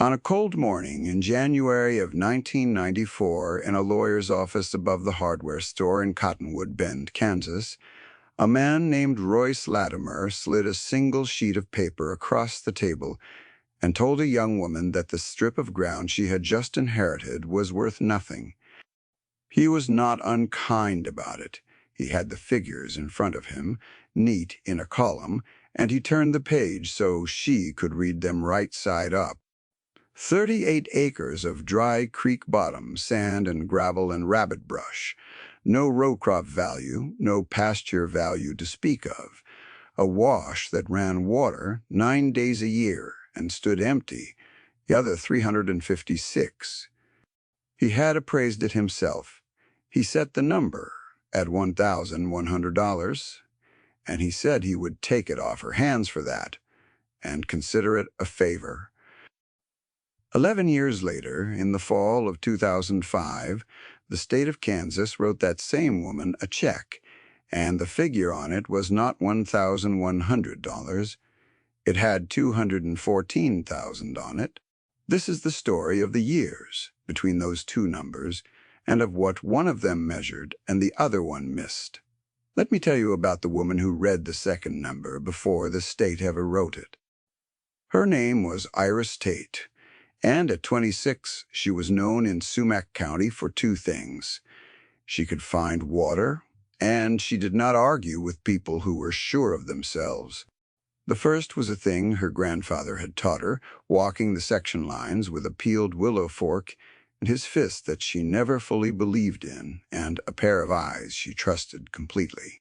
On a cold morning in January of 1994, in a lawyer's office above the hardware store in Cottonwood Bend, Kansas, a man named Royce Latimer slid a single sheet of paper across the table and told a young woman that the strip of ground she had just inherited was worth nothing. He was not unkind about it. He had the figures in front of him, neat in a column, and he turned the page so she could read them right side up. 38 acres of dry creek bottom, sand and gravel and rabbit brush. No row crop value, no pasture value to speak of. A wash that ran water 9 days a year and stood empty, the other 356. He had appraised it himself. He set the number at $1,100, and he said he would take it off her hands for that and consider it a favor. 11 years later, in the fall of 2005, the state of Kansas wrote that same woman a check, and the figure on it was not $1,100. It had $214,000 on it. This is the story of the years between those two numbers and of what one of them measured and the other one missed. Let me tell you about the woman who read the second number before the state ever wrote it. Her name was Iris Tate. And at 26, she was known in Sumac County for two things. She could find water, and she did not argue with people who were sure of themselves. The first was a thing her grandfather had taught her, walking the section lines with a peeled willow fork and his fist that she never fully believed in, and a pair of eyes she trusted completely.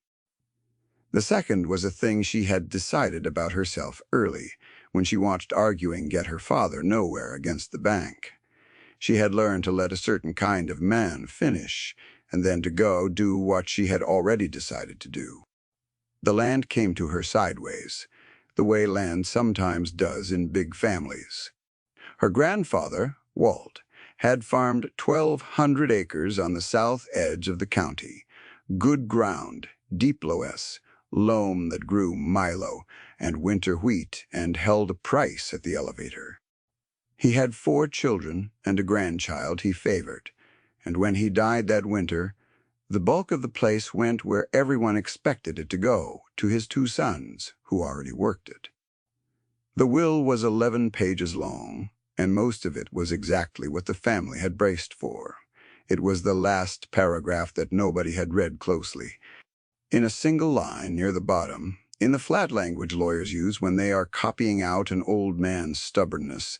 The second was a thing she had decided about herself early, when she watched arguing get her father nowhere against the bank. She had learned to let a certain kind of man finish, and then to go do what she had already decided to do. The land came to her sideways, the way land sometimes does in big families. Her grandfather, Walt, had farmed 1,200 acres on the south edge of the county. Good ground, deep loess, loam that grew milo, and winter wheat, and held a price at the elevator. He had 4 children and a grandchild he favored, and when he died that winter, the bulk of the place went where everyone expected it to go, to his 2 sons, who already worked it. The will was 11 pages long, and most of it was exactly what the family had braced for. It was the last paragraph that nobody had read closely. In a single line near the bottom, in the flat language lawyers use when they are copying out an old man's stubbornness,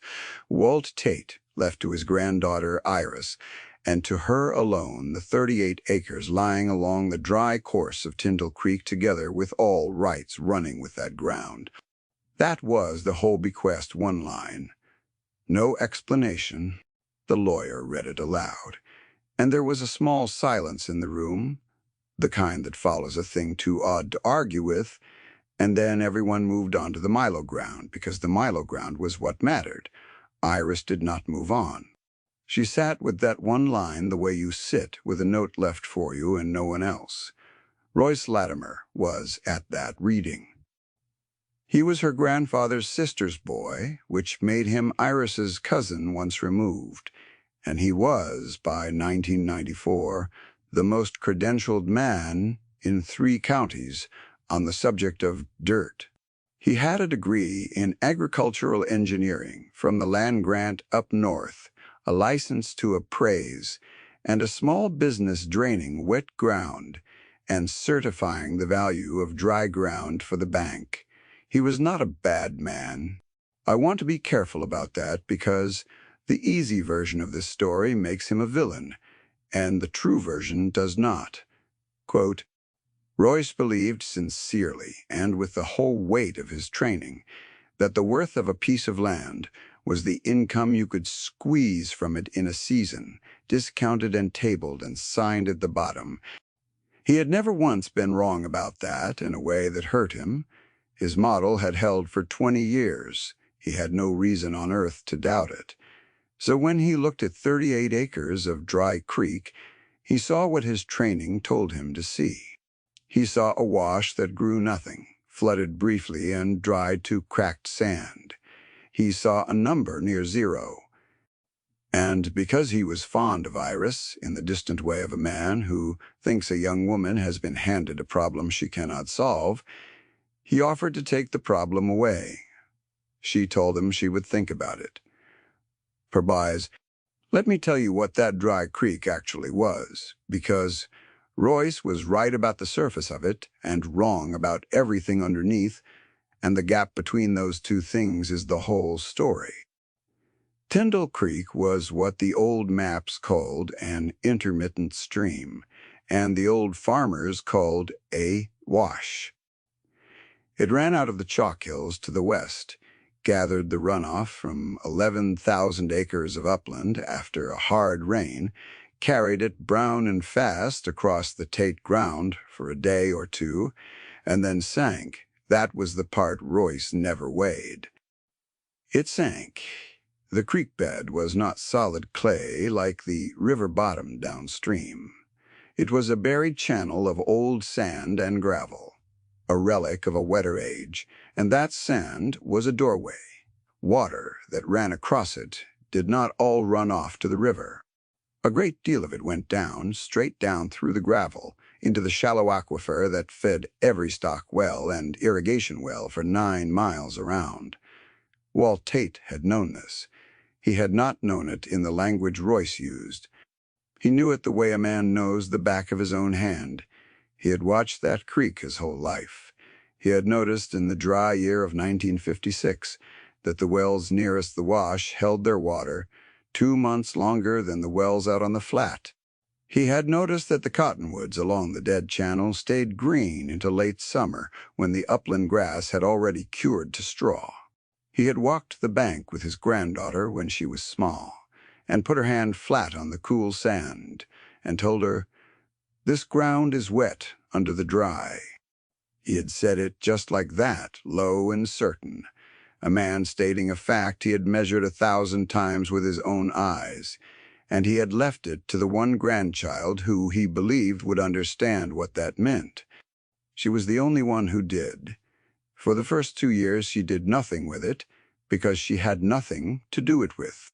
Walt Tate left to his granddaughter Iris, and to her alone, the 38 acres lying along the dry course of Tyndall Creek, together with all rights running with that ground. That was the whole bequest, one line. No explanation. The lawyer read it aloud, and there was a small silence in the room, the kind that follows a thing too odd to argue with, and then everyone moved on to the Milo ground, because the Milo ground was what mattered. Iris did not move on. She sat with that one line the way you sit, with a note left for you and no one else. Royce Latimer was at that reading. He was her grandfather's sister's boy, which made him Iris's cousin once removed, and he was, by 1994, the most credentialed man in 3 counties on the subject of dirt. He had a degree in agricultural engineering from the land grant up north, a license to appraise, and a small business draining wet ground and certifying the value of dry ground for the bank. He was not a bad man. I want to be careful about that because the easy version of this story makes him a villain, and the true version does not. Quote, Royce believed sincerely, and with the whole weight of his training, that the worth of a piece of land was the income you could squeeze from it in a season, discounted and tabled and signed at the bottom. He had never once been wrong about that in a way that hurt him. His model had held for 20 years. He had no reason on earth to doubt it. So when he looked at 38 acres of dry creek, he saw what his training told him to see. He saw a wash that grew nothing, flooded briefly and dried to cracked sand. he saw a number near 0. And because he was fond of Iris, in the distant way of a man who thinks a young woman has been handed a problem she cannot solve, he offered to take the problem away. She told him she would think about it. Perbize, let me tell you what that dry creek actually was, because Royce was right about the surface of it and wrong about everything underneath, and the gap between those two things is the whole story. Tyndall Creek was what the old maps called an intermittent stream, and the old farmers called a wash. It ran out of the chalk hills to the west, gathered the runoff from 11,000 acres of upland after a hard rain, carried it brown and fast across the Tate ground for a day or two, and then sank. That was the part Royce never weighed. It sank. The creek bed was not solid clay like the river bottom downstream. It was a buried channel of old sand and gravel, a relic of a wetter age, and that sand was a doorway. Water that ran across it did not all run off to the river. A great deal of it went down, straight down through the gravel, into the shallow aquifer that fed every stock well and irrigation well for 9 miles around. Walt Tate had known this. He had not known it in the language Royce used. He knew it the way a man knows the back of his own hand. He had watched that creek his whole life. He had noticed in the dry year of 1956 that the wells nearest the wash held their water 2 months longer than the wells out on the flat. He had noticed that the cottonwoods along the dead channel stayed green into late summer when the upland grass had already cured to straw. He had walked the bank with his granddaughter when she was small, and put her hand flat on the cool sand, and told her, "This ground is wet under the dry." He had said it just like that, low and certain, a man stating a fact he had measured 1,000 times with his own eyes, and he had left it to the one grandchild who he believed would understand what that meant. She was the only one who did. For the first 2 years she did nothing with it, because she had nothing to do it with.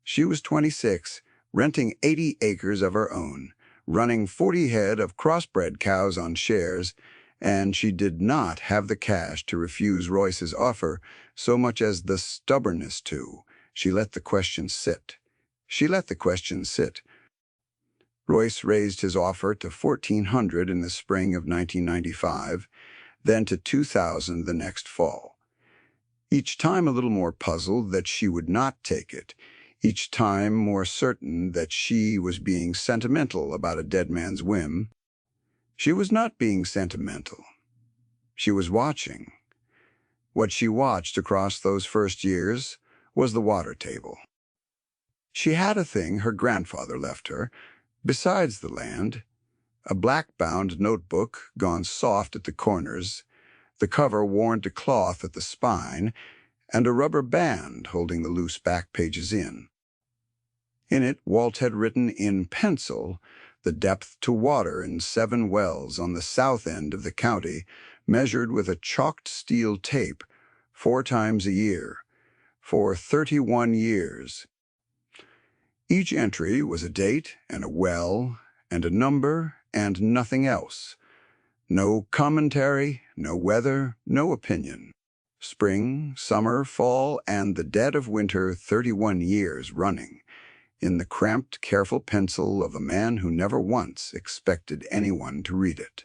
She was 26, renting 80 acres of her own, running 40 head of crossbred cows on shares, and she did not have the cash to refuse Royce's offer so much as the stubbornness to. She let the question sit. Royce raised his offer to $1,400 in the spring of 1995, then to $2,000 the next fall. Each time a little more puzzled that she would not take it, each time more certain that she was being sentimental about a dead man's whim. She was not being sentimental. She was watching. What she watched across those first years was the water table. She had a thing her grandfather left her, besides the land, a black-bound notebook gone soft at the corners, the cover worn to cloth at the spine, and a rubber band holding the loose back pages in. In it, Walt had written in pencil the depth to water in 7 wells on the south end of the county, measured with a chalked steel tape 4 times a year, for 31 years. Each entry was a date and a well and a number and nothing else. No commentary, no weather, no opinion. Spring, summer, fall, and the dead of winter 31 years running, in the cramped, careful pencil of a man who never once expected anyone to read it.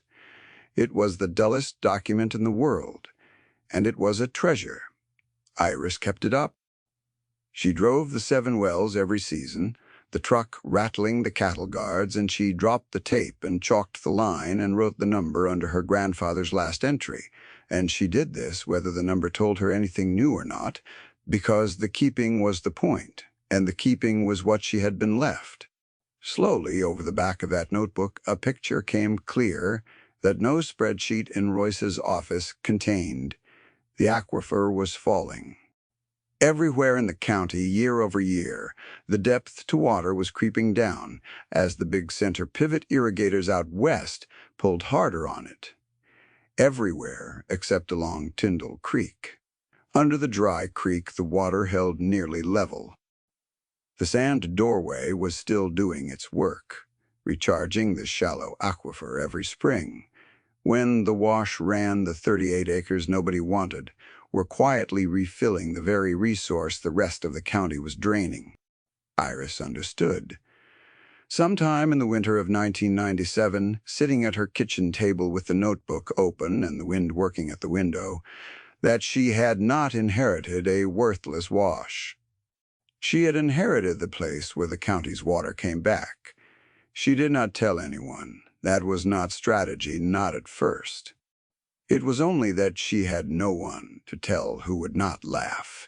It was the dullest document in the world, and it was a treasure. Iris kept it up. She drove the 7 wells every season, the truck rattling the cattle guards, and she dropped the tape and chalked the line and wrote the number under her grandfather's last entry. And she did this whether the number told her anything new or not, because the keeping was the point, and the keeping was what she had been left. Slowly, over the back of that notebook, a picture came clear that no spreadsheet in Royce's office contained. The aquifer was falling. Everywhere in the county, year over year, the depth to water was creeping down as the big center pivot irrigators out west pulled harder on it. Everywhere except along Tyndall Creek. Under the dry creek, the water held nearly level. The sand doorway was still doing its work, recharging the shallow aquifer every spring. When the wash ran, the 38 acres nobody wanted were quietly refilling the very resource the rest of the county was draining. Iris understood. Sometime in the winter of 1997, sitting at her kitchen table with the notebook open and the wind working at the window, that she had not inherited a worthless wash. She had inherited the place where the county's water came back. She did not tell anyone. That was not strategy, not at first. It was only that she had no one to tell who would not laugh.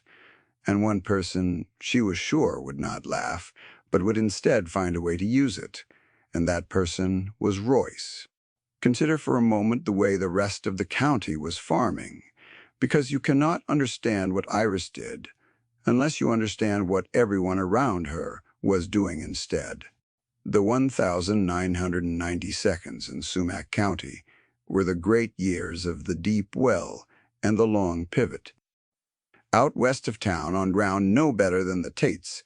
And one person she was sure would not laugh, but would instead find a way to use it. And that person was Royce. Consider for a moment the way the rest of the county was farming, because you cannot understand what Iris did unless you understand what everyone around her was doing instead. The 1,990 seconds in Sumac County were the great years of the deep well and the long pivot. Out west of town, on ground no better than the Tates,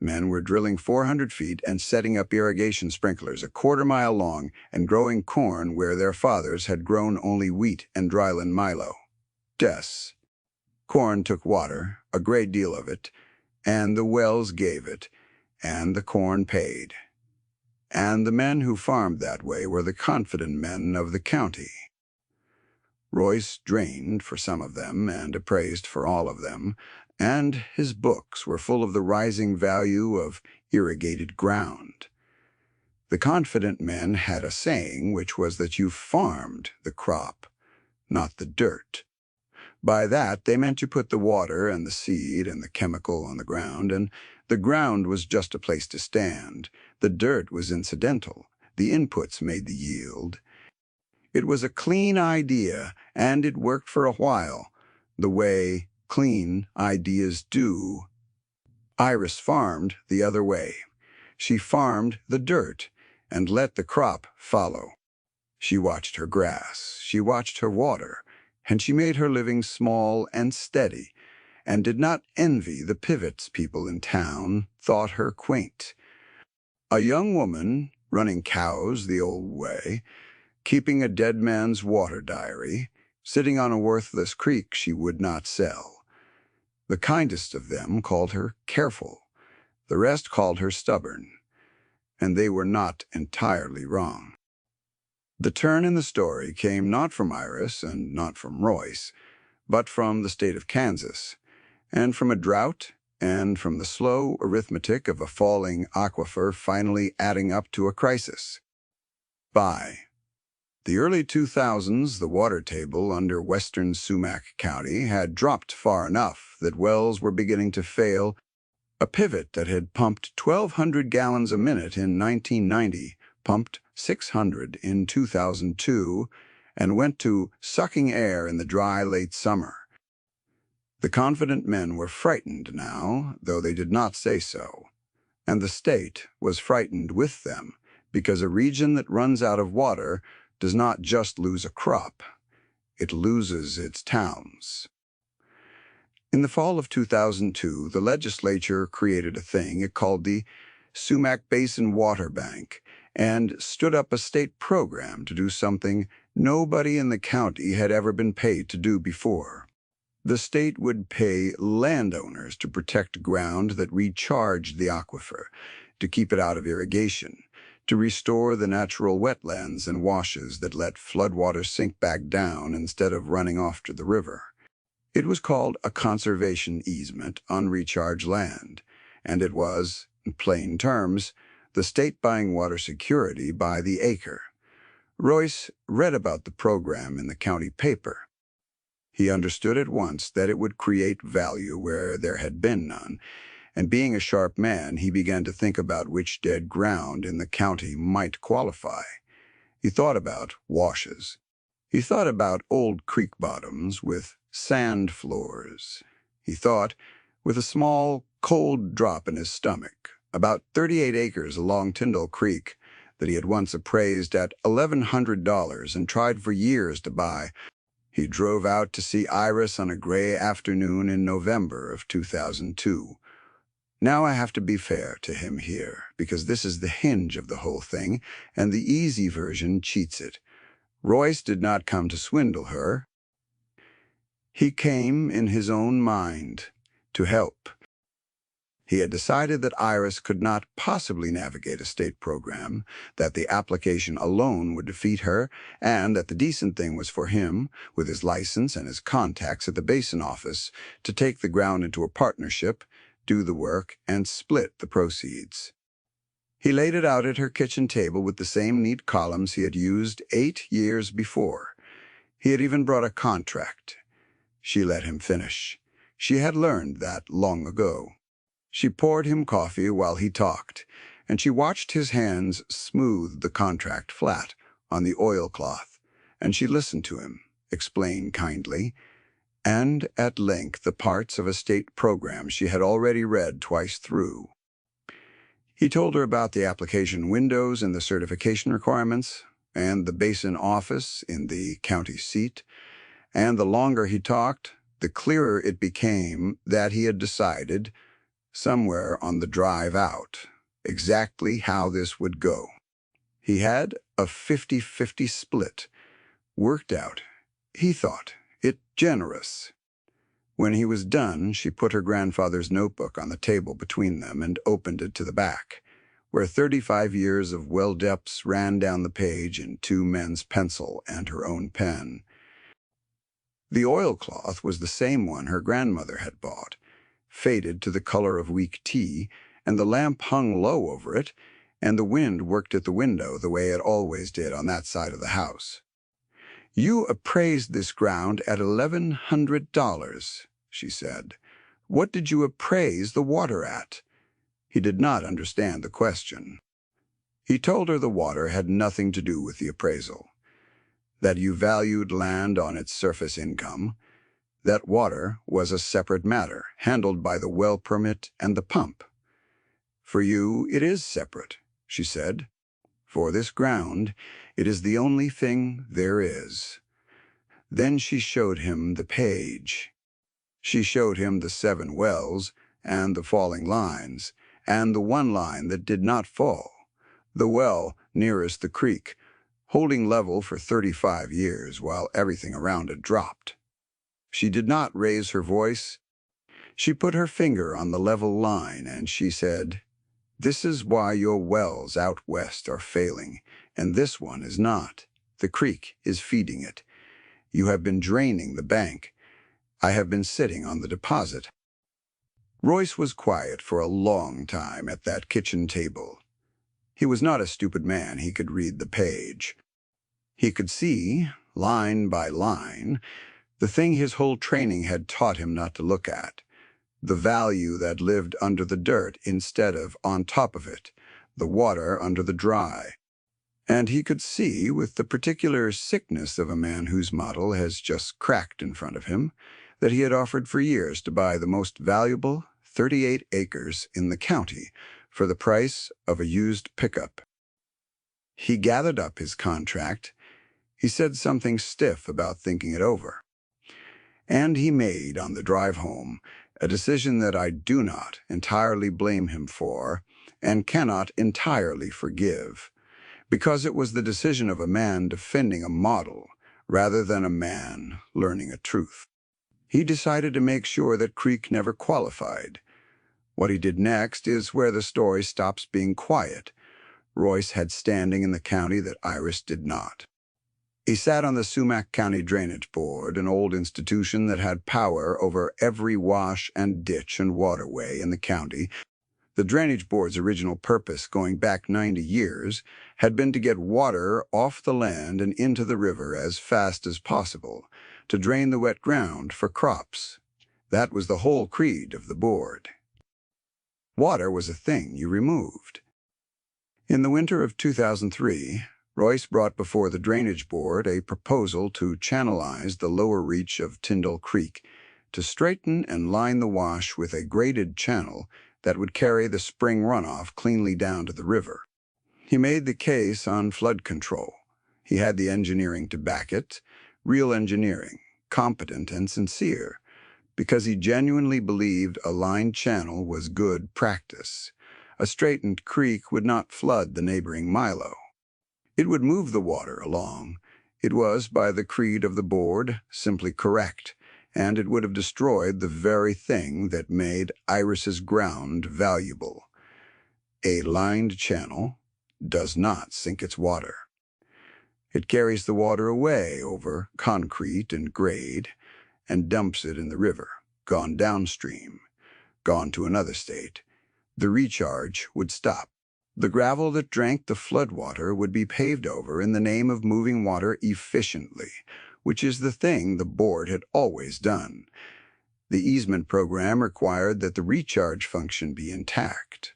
men were drilling 400 feet and setting up irrigation sprinklers a quarter-mile long and growing corn where their fathers had grown only wheat and dryland milo. Corn took water, a great deal of it, and the wells gave it, and the corn paid. And the men who farmed that way were the confident men of the county. Royce drained for some of them and appraised for all of them, and his books were full of the rising value of irrigated ground. The confident men had a saying, which was that you farmed the crop, not the dirt. By that, they meant you put the water and the seed and the chemical on the ground, and the ground was just a place to stand. The dirt was incidental. The inputs made the yield. It was a clean idea, and it worked for a while, the way clean ideas do. Iris farmed the other way. She farmed the dirt and let the crop follow. She watched her grass. She watched her water. And she made her living small and steady, and did not envy the pivots people in town thought her quaint. A young woman running cows the old way, keeping a dead man's water diary, sitting on a worthless creek she would not sell. The kindest of them called her careful. The rest called her stubborn, and they were not entirely wrong. The turn in the story came not from Iris and not from Royce, but from the state of Kansas, and from a drought, and from the slow arithmetic of a falling aquifer finally adding up to a crisis. By the early 2000s, the water table under western Sumac County had dropped far enough that wells were beginning to fail. A pivot that had pumped 1,200 gallons a minute in 1990 pumped 600 in 2002, and went to sucking air in the dry late summer. The confident men were frightened now, though they did not say so, and the state was frightened with them, because a region that runs out of water does not just lose a crop, it loses its towns. In the fall of 2002, the legislature created a thing it called the Sumac Basin Water Bank, and stood up a state program to do something nobody in the county had ever been paid to do before. The state would pay landowners to protect ground that recharged the aquifer, to keep it out of irrigation, to restore the natural wetlands and washes that let floodwater sink back down instead of running off to the river. It was called a conservation easement on recharged land, and it was, in plain terms, the state buying water security by the acre. Royce read about the program in the county paper. He understood at once that it would create value where there had been none, and being a sharp man, he began to think about which dead ground in the county might qualify. He thought about washes. He thought about old creek bottoms with sand floors. He thought, with a small, cold drop in his stomach, about 38 acres along Tyndall Creek that he had once appraised at $1,100 and tried for years to buy. He drove out to see Iris on a gray afternoon in November of 2002. Now I have to be fair to him here, because this is the hinge of the whole thing, and the easy version cheats it. Royce did not come to swindle her. He came in his own mind to help. He had decided that Iris could not possibly navigate a state program, that the application alone would defeat her, and that the decent thing was for him, with his license and his contacts at the Basin office, to take the ground into a partnership, do the work, and split the proceeds. He laid it out at her kitchen table with the same neat columns he had used 8 years before. He had even brought a contract. She let him finish. She had learned that long ago. She poured him coffee while he talked, and she watched his hands smooth the contract flat on the oilcloth, and she listened to him, explain kindly, and at length the parts of a state program she had already read twice through. He told her about the application windows and the certification requirements, and the Basin office in the county seat, and the longer he talked, the clearer it became that he had decided, somewhere on the drive out, exactly how this would go. He had a 50-50 split, worked out, he thought, it generous. When he was done, she put her grandfather's notebook on the table between them and opened it to the back, where 35 years of well-depths ran down the page in 2 men's pencil and her own pen. The oilcloth was the same one her grandmother had bought, faded to the color of weak tea, and the lamp hung low over it, and the wind worked at the window the way it always did on that side of the house. "You appraised this ground at $1,100, she said. What did you appraise the water at? He did not understand the question. He told her the water had nothing to do with the appraisal, that you valued land on its surface income, that water was a separate matter, handled by the well permit and the pump. For you, it is separate, she said. For this ground, it is the only thing there is. Then she showed him the page. She showed him the 7 wells and the falling lines, and the one line that did not fall, the well nearest the creek, holding level for 35 years while everything around it dropped. She did not raise her voice. She put her finger on the level line, and she said, "This is why your wells out west are failing, and this one is not. The creek is feeding it. You have been draining the bank. I have been sitting on the deposit." Royce was quiet for a long time at that kitchen table. He was not a stupid man. He could read the page. He could see, line by line, the thing his whole training had taught him not to look at, the value that lived under the dirt instead of on top of it, the water under the dry. And he could see, with the particular sickness of a man whose model has just cracked in front of him, that he had offered for years to buy the most valuable 38 acres in the county for the price of a used pickup. He gathered up his contract. He said something stiff about thinking it over. And he made, on the drive home, a decision that I do not entirely blame him for and cannot entirely forgive, because it was the decision of a man defending a model rather than a man learning a truth. He decided to make sure that Creek never qualified. What he did next is where the story stops being quiet. Royce had standing in the county that Iris did not. He sat on the Sumac County Drainage Board, an old institution that had power over every wash and ditch and waterway in the county. The Drainage Board's original purpose, going back 90 years, had been to get water off the land and into the river as fast as possible, to drain the wet ground for crops. That was the whole creed of the board. Water was a thing you removed. In the winter of 2003, Royce brought before the Drainage Board a proposal to channelize the lower reach of Tyndall Creek, to straighten and line the wash with a graded channel that would carry the spring runoff cleanly down to the river. He made the case on flood control. He had the engineering to back it, real engineering, competent and sincere, because he genuinely believed a lined channel was good practice. A straightened creek would not flood the neighboring Milo. It would move the water along. It was, by the creed of the board, simply correct, and it would have destroyed the very thing that made Iris's ground valuable. A lined channel does not sink its water. It carries the water away over concrete and grade and dumps it in the river, gone downstream, gone to another state. The recharge would stop. The gravel that drank the floodwater would be paved over in the name of moving water efficiently, which is the thing the board had always done. The easement program required that the recharge function be intact.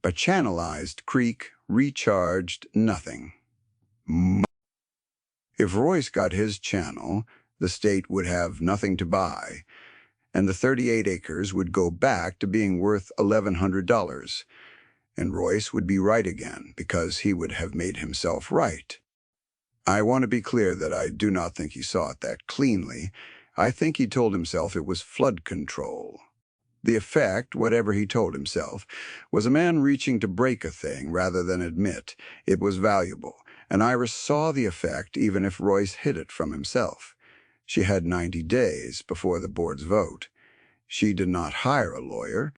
A channelized creek recharged nothing. If Royce got his channel, the state would have nothing to buy, and the 38 acres would go back to being worth $1,100. And Royce would be right again, because he would have made himself right. I want to be clear that I do not think he saw it that cleanly. I think he told himself it was flood control. The effect, whatever he told himself, was a man reaching to break a thing rather than admit it was valuable, and Iris saw the effect even if Royce hid it from himself. She had 90 days before the board's vote. She did not hire a lawyer.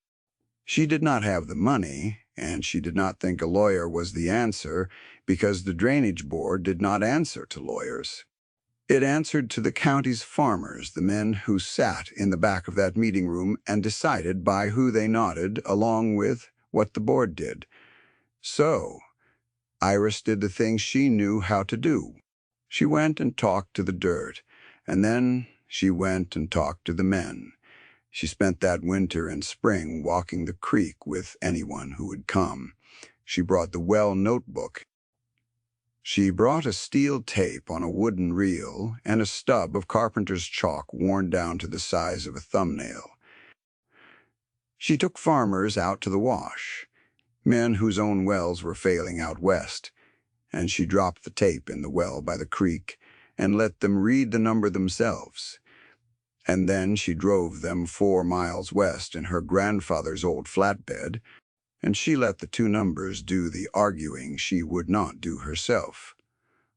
She did not have the money, and she did not think a lawyer was the answer because the Drainage Board did not answer to lawyers. It answered to the county's farmers, the men who sat in the back of that meeting room and decided by who they nodded along with what the board did. So, Iris did the thing she knew how to do. She went and talked to the dirt, and then she went and talked to the men. She spent that winter and spring walking the creek with anyone who would come. She brought the well notebook. She brought a steel tape on a wooden reel and a stub of carpenter's chalk worn down to the size of a thumbnail. She took farmers out to the wash, men whose own wells were failing out west, and she dropped the tape in the well by the creek and let them read the number themselves. And then she drove them 4 miles west in her grandfather's old flatbed, and she let the two numbers do the arguing she would not do herself.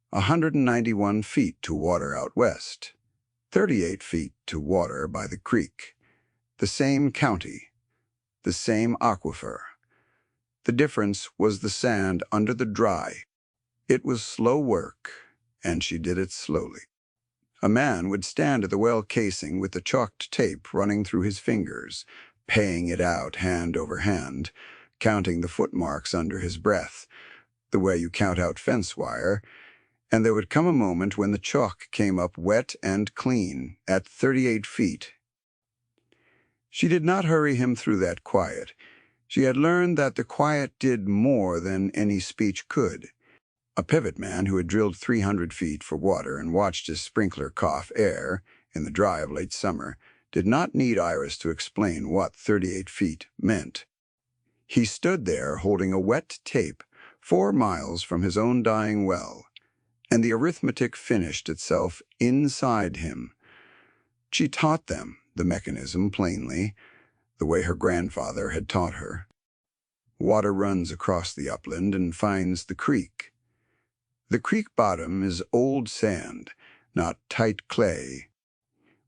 191 feet to water out west, 38 feet to water by the creek. The same county, the same aquifer. The difference was the sand under the dry. It was slow work, and she did it slowly. A man would stand at the well casing with the chalked tape running through his fingers, paying it out hand over hand, counting the footmarks under his breath, the way you count out fence wire, and there would come a moment when the chalk came up wet and clean at 38 feet. She did not hurry him through that quiet. She had learned that the quiet did more than any speech could. A pivot man who had drilled 300 feet for water and watched his sprinkler cough air in the dry of late summer did not need Iris to explain what 38 feet meant. He stood there holding a wet tape 4 miles from his own dying well, and the arithmetic finished itself inside him. She taught them the mechanism plainly, the way her grandfather had taught her. Water runs across the upland and finds the creek. The creek bottom is old sand, not tight clay.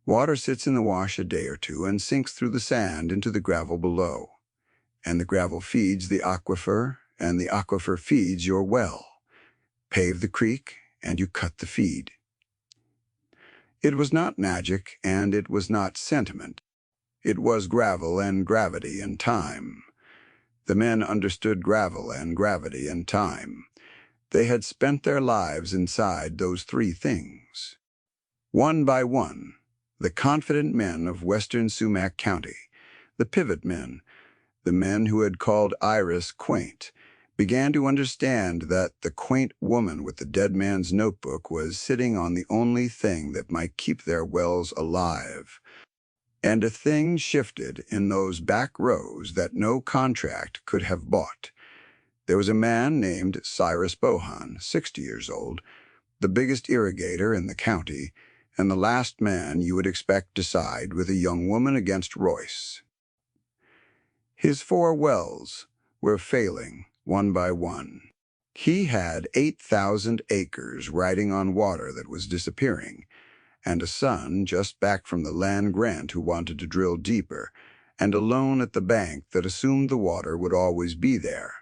Water sits in the wash a day or two and sinks through the sand into the gravel below. And the gravel feeds the aquifer, and the aquifer feeds your well. Pave the creek, and you cut the feed. It was not magic, and it was not sentiment. It was gravel and gravity and time. The men understood gravel and gravity and time. They had spent their lives inside those 3 things. One by one, the confident men of western Sumac County, the pivot men, the men who had called Iris quaint, began to understand that the quaint woman with the dead man's notebook was sitting on the only thing that might keep their wells alive. And a thing shifted in those back rows that no contract could have bought. There was a man named Cyrus Bohan, 60 years old, the biggest irrigator in the county, and the last man you would expect to side with a young woman against Royce. His 4 wells were failing one by one. He had 8,000 acres riding on water that was disappearing, and a son just back from the land grant who wanted to drill deeper, and a loan at the bank that assumed the water would always be there.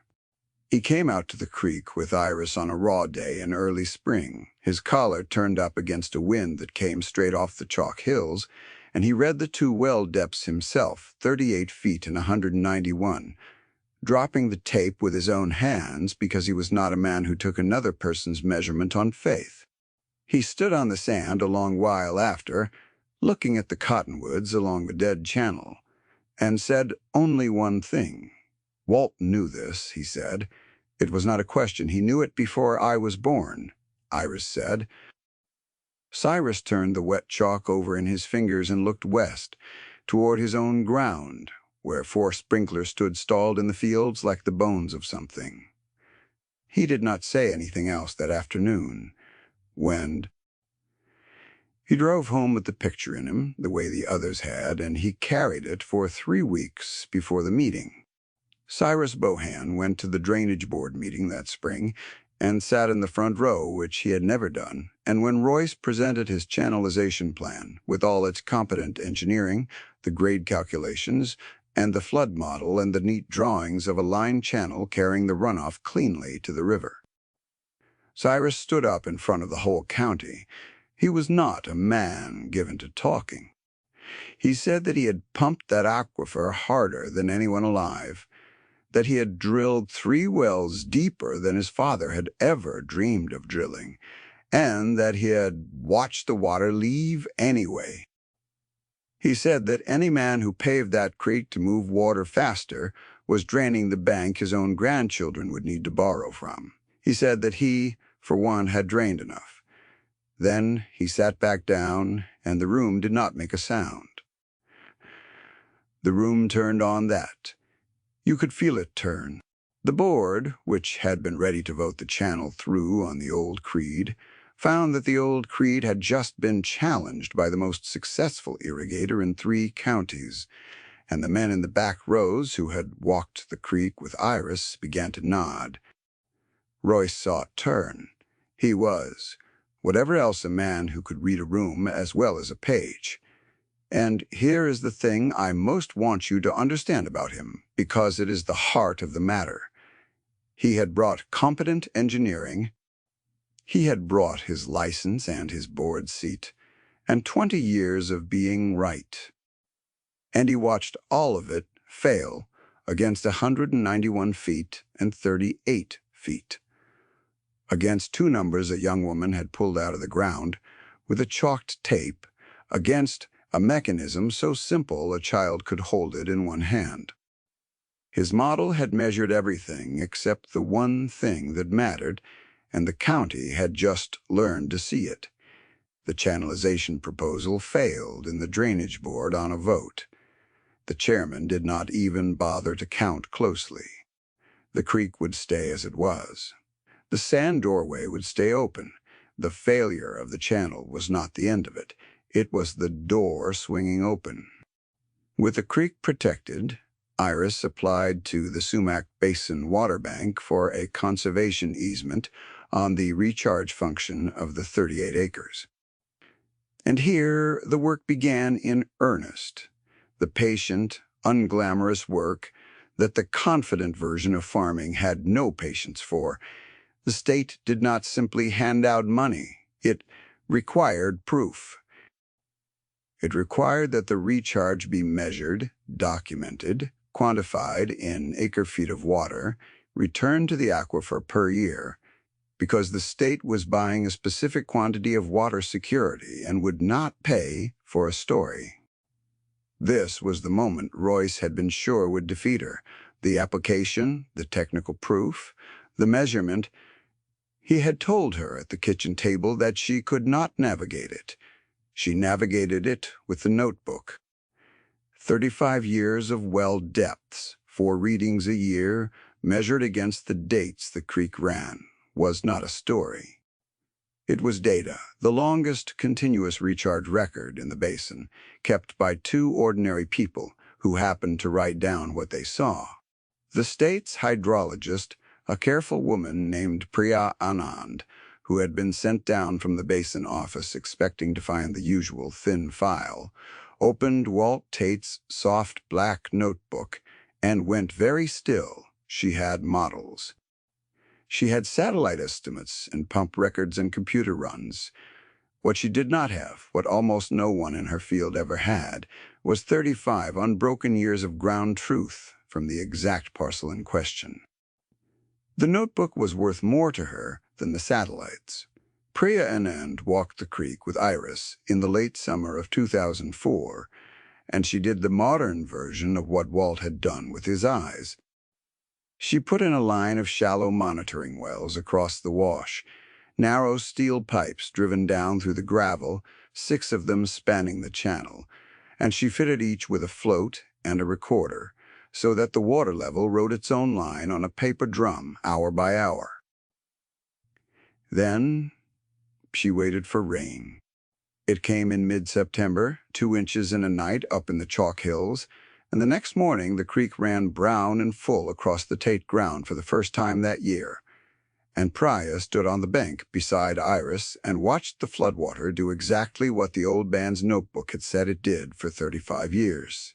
He came out to the creek with Iris on a raw day in early spring, his collar turned up against a wind that came straight off the chalk hills, and he read the 2 well depths himself, 38 feet and 191, dropping the tape with his own hands because he was not a man who took another person's measurement on faith. He stood on the sand a long while after, looking at the cottonwoods along the dead channel, and said only one thing. Walt knew this, he said. It was not a question. He knew it before I was born, Iris said. Cyrus turned the wet chalk over in his fingers and looked west, toward his own ground, where 4 sprinklers stood stalled in the fields like the bones of something. He did not say anything else that afternoon. He drove home with the picture in him, the way the others had, and he carried it for 3 weeks before the meeting. Cyrus Bohan went to the drainage board meeting that spring and sat in the front row, which he had never done, and when Royce presented his channelization plan, with all its competent engineering, the grade calculations, and the flood model and the neat drawings of a line channel carrying the runoff cleanly to the river, Cyrus stood up in front of the whole county. He was not a man given to talking. He said that he had pumped that aquifer harder than anyone alive, that he had drilled 3 wells deeper than his father had ever dreamed of drilling, and that he had watched the water leave anyway. He said that any man who paved that creek to move water faster was draining the bank his own grandchildren would need to borrow from. He said that he, for one, had drained enough. Then he sat back down, and the room did not make a sound. The room turned on that. You could feel it turn. The board, which had been ready to vote the channel through on the old creed, found that the old creed had just been challenged by the most successful irrigator in 3 counties, and the men in the back rows who had walked the creek with Iris began to nod. Royce saw it turn. He was, whatever else a man who could read a room as well as a page. And here is the thing I most want you to understand about him, because it is the heart of the matter. He had brought competent engineering. He had brought his license and his board seat, and 20 years of being right. And he watched all of it fail against 191 feet and 38 feet. Against 2 numbers a young woman had pulled out of the ground with a chalked tape, against a mechanism so simple a child could hold it in one hand. His model had measured everything except the one thing that mattered, and the county had just learned to see it. The channelization proposal failed in the drainage board on a vote. The chairman did not even bother to count closely. The creek would stay as it was. The sand doorway would stay open. The failure of the channel was not the end of it. It was the door swinging open. With the creek protected, Iris applied to the Sumac Basin Water Bank for a conservation easement on the recharge function of the 38 acres. And here the work began in earnest, the patient, unglamorous work that the confident version of farming had no patience for. The state did not simply hand out money. It required proof. It required that the recharge be measured, documented, quantified in acre-feet of water, returned to the aquifer per year, because the state was buying a specific quantity of water security and would not pay for a story. This was the moment Royce had been sure would defeat her. The application, the technical proof, the measurement. He had told her at the kitchen table that she could not navigate it. She navigated it with the notebook. 35 years of well depths, 4 readings a year, measured against the dates the creek ran, was not a story. It was data, the longest continuous recharge record in the basin, kept by two ordinary people who happened to write down what they saw. The state's hydrologist, a careful woman named Priya Anand, who had been sent down from the basin office expecting to find the usual thin file, opened Walt Tate's soft black notebook and went very still. She had models. She had satellite estimates and pump records and computer runs. What she did not have, what almost no one in her field ever had, was 35 unbroken years of ground truth from the exact parcel in question. The notebook was worth more to her than the satellites. Priya Anand walked the creek with Iris in the late summer of 2004, and she did the modern version of what Walt had done with his eyes. She put in a line of shallow monitoring wells across the wash, narrow steel pipes driven down through the gravel, 6 of them spanning the channel, and she fitted each with a float and a recorder, so that the water level wrote its own line on a paper drum hour by hour. Then she waited for rain. It came in mid-September, 2 inches in a night up in the chalk hills, and the next morning the creek ran brown and full across the Tate ground for the first time that year, and Priya stood on the bank beside Iris and watched the floodwater do exactly what the old man's notebook had said it did for 35 years.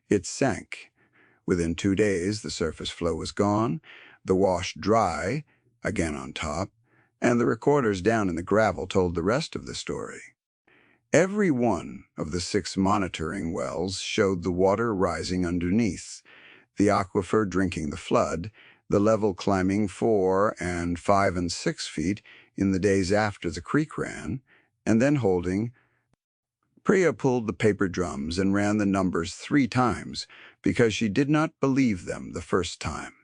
It sank. Within 2 days, the surface flow was gone, the wash dry, again on top, and the recorders down in the gravel told the rest of the story. Every one of the 6 monitoring wells showed the water rising underneath, the aquifer drinking the flood, the level climbing 4 and 5 and 6 feet in the days after the creek ran, and then holding. Priya pulled the paper drums and ran the numbers 3 times because she did not believe them the first time.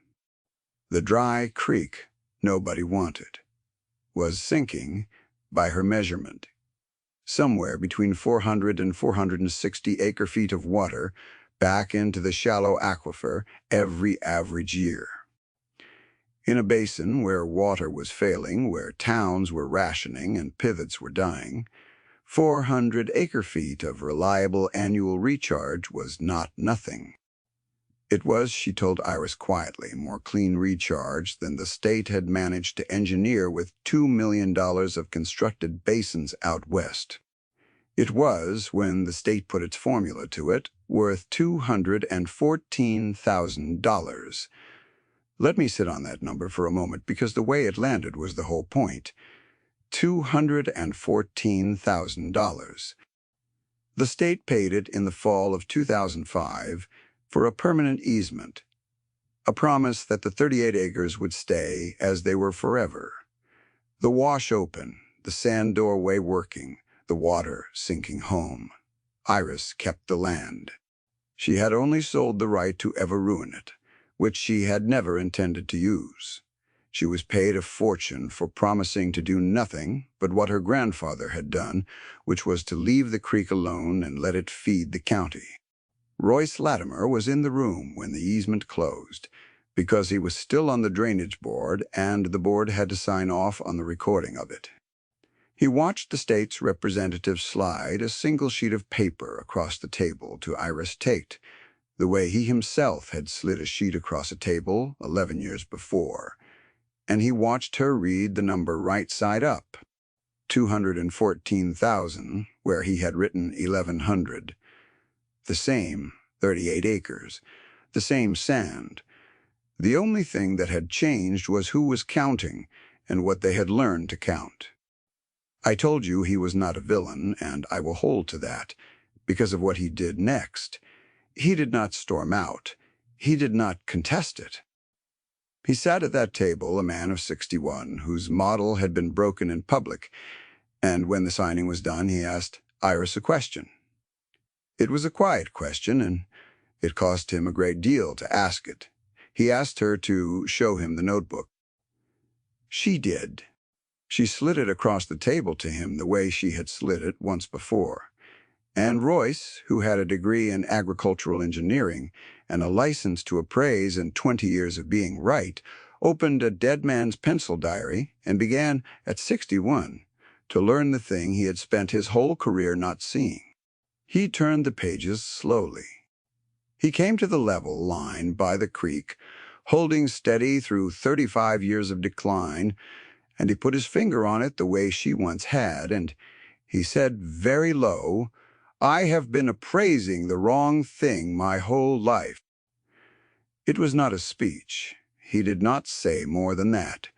The dry creek nobody wanted was sinking, by her measurement, somewhere between 400 and 460 acre-feet of water back into the shallow aquifer every average year. In a basin where water was failing, where towns were rationing and pivots were dying, 400 acre-feet of reliable annual recharge was not nothing. It was, she told Iris quietly, more clean recharge than the state had managed to engineer with $2 million of constructed basins out west. It was, when the state put its formula to it, worth $214,000. Let me sit on that number for a moment, because the way it landed was the whole point. $214,000. The state paid it in the fall of 2005 for a permanent easement, a promise that the 38 acres would stay as they were forever. The wash open, the sand doorway working, the water sinking home. Iris kept the land. She had only sold the right to ever ruin it, which she had never intended to use. She was paid a fortune for promising to do nothing but what her grandfather had done, which was to leave the creek alone and let it feed the county. Royce Latimer was in the room when the easement closed, because he was still on the drainage board and the board had to sign off on the recording of it. He watched the state's representative slide a single sheet of paper across the table to Iris Tate, the way he himself had slid a sheet across a table 11 years before, and he watched her read the number right side up, 214,000, where he had written 1,100. The same 38 acres, the same sand. The only thing that had changed was who was counting and what they had learned to count. I told you he was not a villain, and I will hold to that, because of what he did next. He did not storm out. He did not contest it. He sat at that table, a man of 61, whose model had been broken in public, and when the signing was done, he asked Iris a question. It was a quiet question, and it cost him a great deal to ask it. He asked her to show him the notebook. She did. She slid it across the table to him the way she had slid it once before. And Royce, who had a degree in agricultural engineering and a license to appraise and 20 years of being right, opened a dead man's pencil diary and began, at 61, to learn the thing he had spent his whole career not seeing. He turned the pages slowly. He came to the level line by the creek, holding steady through 35 years of decline, and he put his finger on it the way she once had, and he said very low, "I have been appraising the wrong thing my whole life." It was not a speech. He did not say more than that.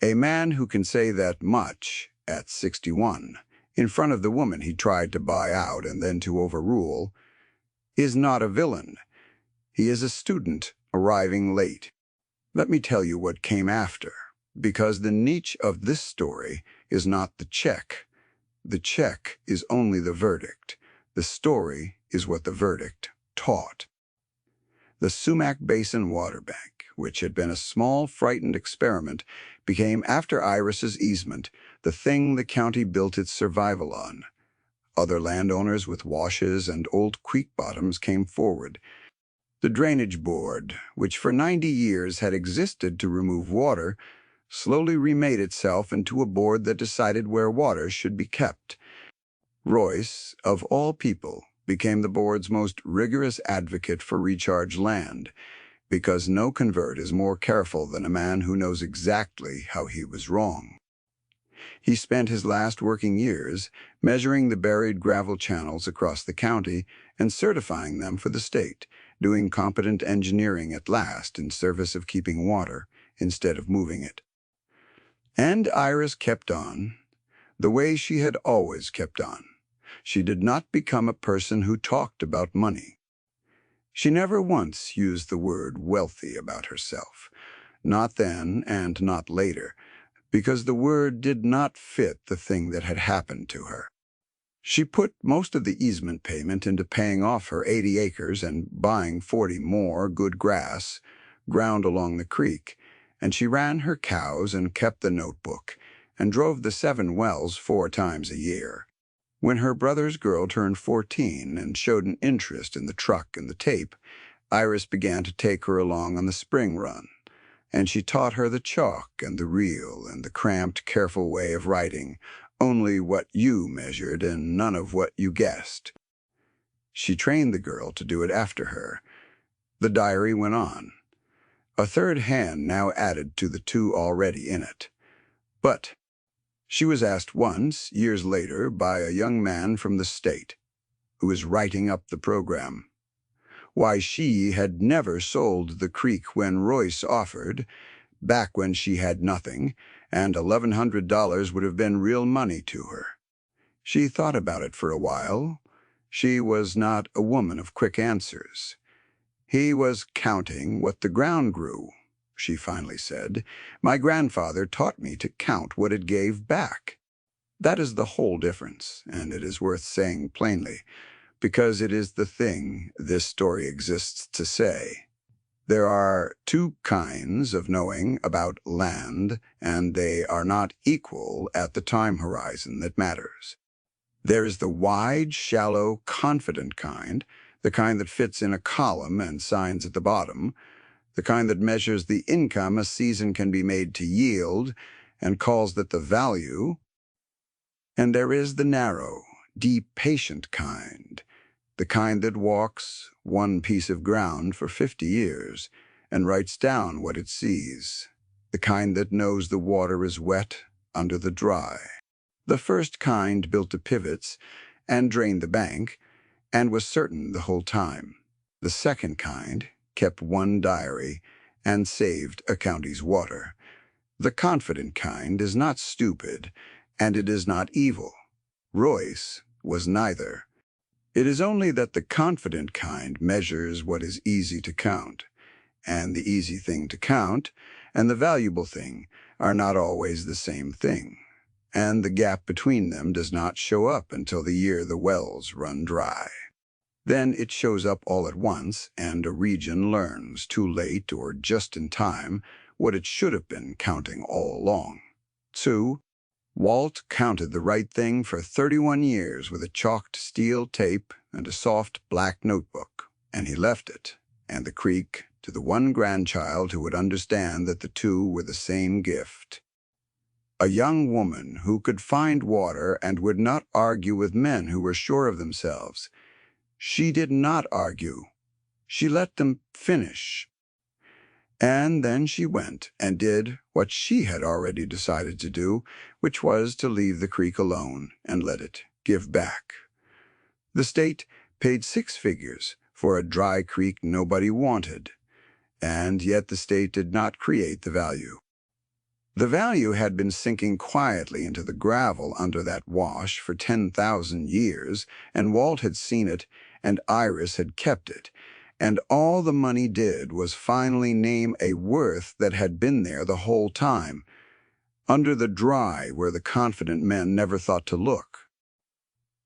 A man who can say that much at 61, in front of the woman he tried to buy out and then to overrule, is not a villain. He is a student arriving late. Let me tell you what came after, because the niche of this story is not the check. The check is only the verdict. The story is what the verdict taught. The Sumac Basin Water Bank, which had been a small, frightened experiment, became, after Iris's easement, the thing the county built its survival on. Other landowners with washes and old creek bottoms came forward. The Drainage Board, which for 90 years had existed to remove water, slowly remade itself into a board that decided where water should be kept. Royce, of all people, became the board's most rigorous advocate for recharge land, because no convert is more careful than a man who knows exactly how he was wrong. He spent his last working years measuring the buried gravel channels across the county and certifying them for the state, doing competent engineering at last in service of keeping water instead of moving it. And Iris kept on, the way she had always kept on. She did not become a person who talked about money. She never once used the word wealthy about herself, not then and not later, because the word did not fit the thing that had happened to her. She put most of the easement payment into paying off her 80 acres and buying 40 more good grass, ground along the creek, and she ran her cows and kept the notebook, and drove the 7 wells 4 times a year. When her brother's girl turned 14 and showed an interest in the truck and the tape, Iris began to take her along on the spring run, and she taught her the chalk and the reel and the cramped, careful way of writing, only what you measured and none of what you guessed. She trained the girl to do it after her. The diary went on. A third hand now added to the 2 already in it. But she was asked once, years later, by a young man from the state, who was writing up the program, why she had never sold the creek when Royce offered, back when she had nothing, and $1,100 would have been real money to her. She thought about it for a while. She was not a woman of quick answers. He was counting what the ground grew, she finally said. My grandfather taught me to count what it gave back. That is the whole difference, and it is worth saying plainly, because it is the thing this story exists to say. There are 2 kinds of knowing about land, and they are not equal at the time horizon that matters. There is the wide, shallow, confident kind, the kind that fits in a column and signs at the bottom, the kind that measures the income a season can be made to yield and calls that the value. And there is the narrow, deep, patient kind, the kind that walks one piece of ground for 50 years and writes down what it sees, the kind that knows the water is wet under the dry. The first kind built the pivots and drained the bank and was certain the whole time. The second kind kept one diary and saved a county's water. The confident kind is not stupid, and it is not evil. Royce was neither. It is only that the confident kind measures what is easy to count, and the easy thing to count and the valuable thing are not always the same thing, and the gap between them does not show up until the year the wells run dry. Then it shows up all at once, and a region learns, too late or just in time, what it should have been counting all along. 2. Walt counted the right thing for 31 years with a chalked steel tape and a soft black notebook, and he left it, and the creek, to the one grandchild who would understand that the 2 were the same gift. A young woman who could find water and would not argue with men who were sure of themselves. She did not argue. She let them finish. And then she went and did what she had already decided to do, which was to leave the creek alone and let it give back. The state paid 6 figures for a dry creek nobody wanted, and yet the state did not create the value. The value had been sinking quietly into the gravel under that wash for 10,000 years, and Walt had seen it, and Iris had kept it, and all the money did was finally name a worth that had been there the whole time, under the dry where the confident men never thought to look.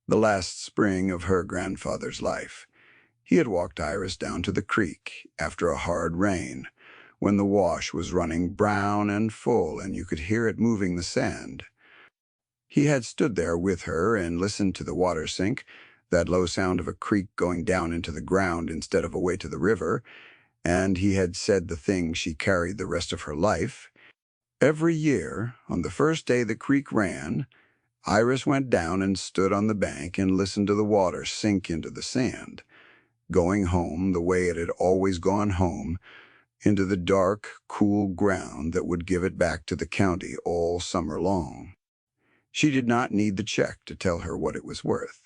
The last spring of her grandfather's life, he had walked Iris down to the creek after a hard rain, when the wash was running brown and full and you could hear it moving the sand. He had stood there with her and listened to the water sink, that low sound of a creek going down into the ground instead of away to the river, and he had said the thing she carried the rest of her life. Every year, on the first day the creek ran, Iris went down and stood on the bank and listened to the water sink into the sand, going home the way it had always gone home, into the dark, cool ground that would give it back to the county all summer long. She did not need the check to tell her what it was worth.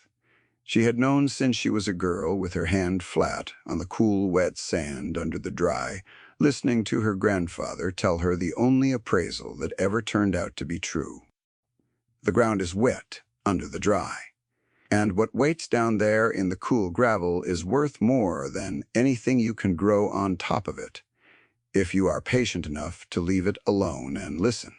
She had known since she was a girl, with her hand flat on the cool, wet sand under the dry, listening to her grandfather tell her the only appraisal that ever turned out to be true. The ground is wet under the dry, and what waits down there in the cool gravel is worth more than anything you can grow on top of it, if you are patient enough to leave it alone and listen.